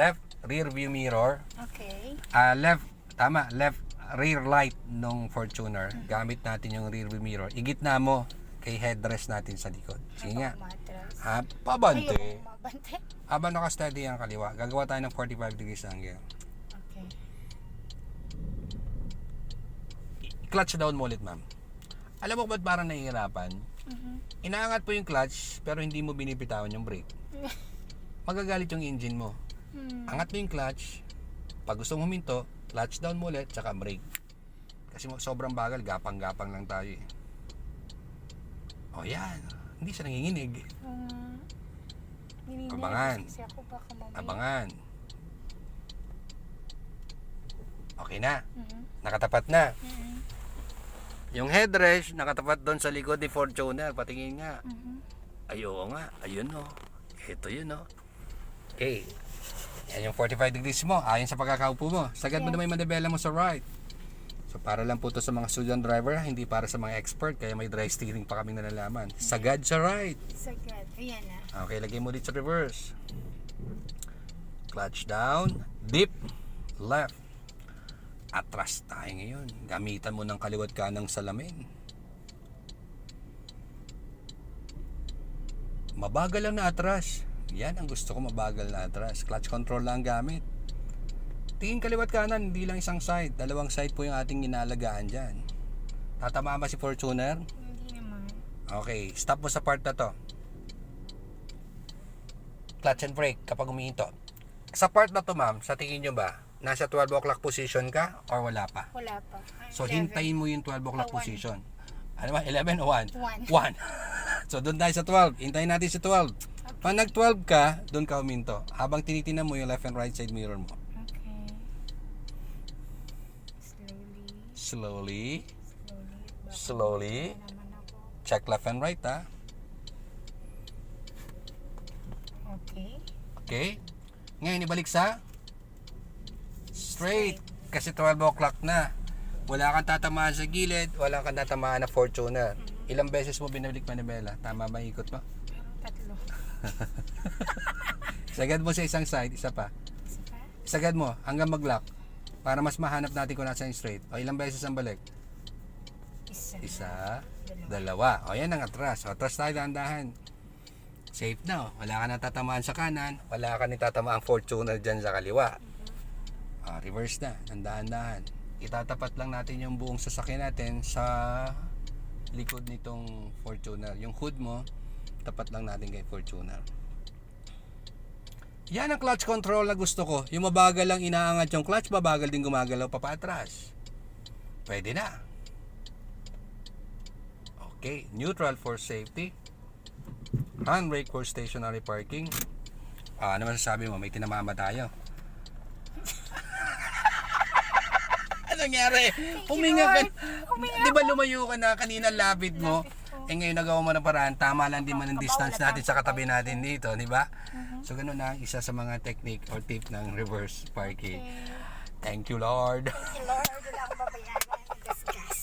left rear view mirror. Okay. Left rear light nung Fortuner. Gamit natin yung rear view mirror. Igitna mo kay headrest natin sa likod. Sige nga. Pabante. Ayaw mabante. Habang naka-steady ang kaliwa, gagawa tayo ng 45 degrees angle. Okay. Clutch down mo ulit, ma'am. Alam mo ba't parang nahihirapan? Inaangat po yung clutch, pero hindi mo binibitawan yung brake. Magagalit yung engine mo. Angat mo yung clutch. Pag gusto mo huminto, clutch down mo ulit, tsaka brake. Kasi sobrang bagal, gapang-gapang lang tayo eh. O yan, hindi siya nanginginig. Abangan. Kasi ako baka mamaya. Abangan. Okay na. Nakatapat na. Yung headrest, nakatapat doon sa likod ni Fortuner. Patingin nga. Ay, oo nga. Ayun o. Ito yun o. Okay. Yan yung 45 degrees mo. Ayon sa pagkakaupo mo. Sagad mo na may manibela mo sa right. So para lang po to sa mga student driver, hindi para sa mga expert. Kaya may dry steering pa kami nalalaman. Sagad sa right. Sagad. Ayan na. Okay, lagay mo dito sa reverse. Clutch down. Deep. Left. Atras tayo ngayon. Gamitan mo ng kaliwat kanang salamin. Mabagal lang na atras. Yan ang gusto ko, mabagal na atras. Clutch control lang gamit. Tingin kaliwat kanan, hindi lang isang side. Dalawang side po yung ating inalagaan dyan. Tatama ba si Fortuner? Hindi naman. Okay, stop mo sa part na to. Clutch and brake kapag humihinto. Sa part na to, ma'am, sa tingin nyo ba, nasa 12 o'clock position ka or wala pa? Wala pa. So, 11. hintayin mo yung 12 o'clock Oh, 1. position. Ano ba? 11 o 1? 1. 1. So, doon tayo sa 12. Hintayin natin sa 12. Pag nag-12 ka, doon ka huminto. Habang tinitingnan mo yung left and right side mirror mo. Okay. Slowly. Baka Slowly. naman ako. Check left and right, ha? Okay. Okay? Ngayon, ibalik sa straight. Kasi 12 o'clock na. Wala kang tatamaan sa gilid, wala kang tatamaan na Fortuner. Ilang beses mo binalik manibela? Tama ba ikot mo? Tatlo. Sagad mo sa isang side, isa pa. Isa pa? Sagad mo hanggang mag-lock para mas mahanap natin kung nasa yung straight. O ilang beses ang balik? Isa, dalawa. O yan ang atras. O atras tayo, dahan-dahan. Safe na. Wala ka na tatamaan sa kanan, wala ka na tatamaan Fortuner dyan sa kaliwa. Reverse na. Dahan-dahan. Itatapat lang natin yung buong sasakyan natin sa likod nitong Fortuner. Yung hood mo, tapat lang natin kay Fortuner. Yan ang clutch control na gusto ko. Yung mabagal lang inaangat yung clutch, mabagal din gumagalaw pa paatras. Pwede na. Okay, neutral for safety. Handbrake for stationary parking. Ano masasabi mo? May tinamama tayo. Ano nangyari? Huminga ka. Di ba lumayo ka na kanina lapit mo? Ngayon nagawa mo ng paraan. Tama lang din man ang distance natin sa katabi natin dito, di ba? So ganun na isa sa mga technique or tip ng reverse parking. Thank you, Lord. Lord, wala akong babayaran. Gasgas.